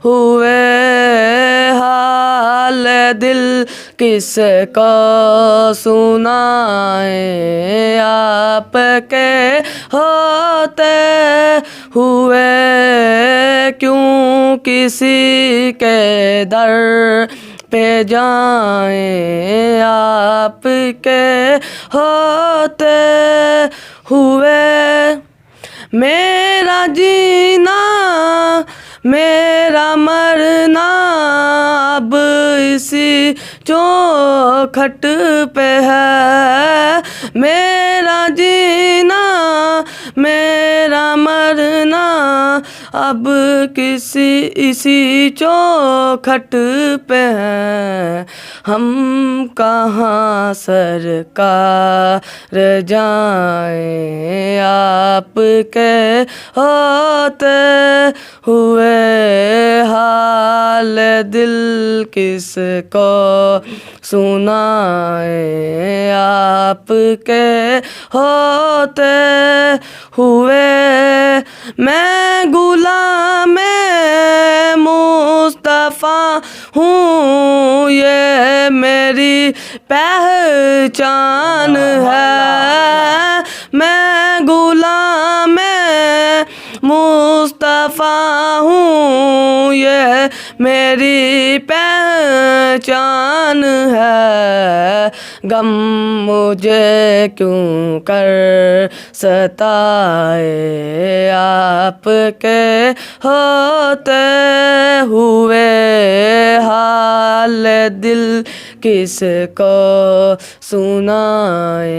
हुए हाल दिल किसको सुनाए, आपके होते हुए क्यों किसी के दर पे जाएं, आपके होते हुए मेरा जीना मेरा मरना अब इसी चौखट पे है, मेरा जीना मेरा मरना अब इसी चौखट पे है। हम कहाँ सरकार जाएं, आपके होते हुए हाल दिल किसको सुनाए, आपके होते हुए मैं गुलाम मुस्तफ़ा हूँ, ये मेरी पहचान है। मैं गुलाम मुस्तफ़ा हूँ, ये मेरी पहचान है। गम मुझे क्यों कर सताए, आपके होते हुए हाल दिल किसको सुनाए।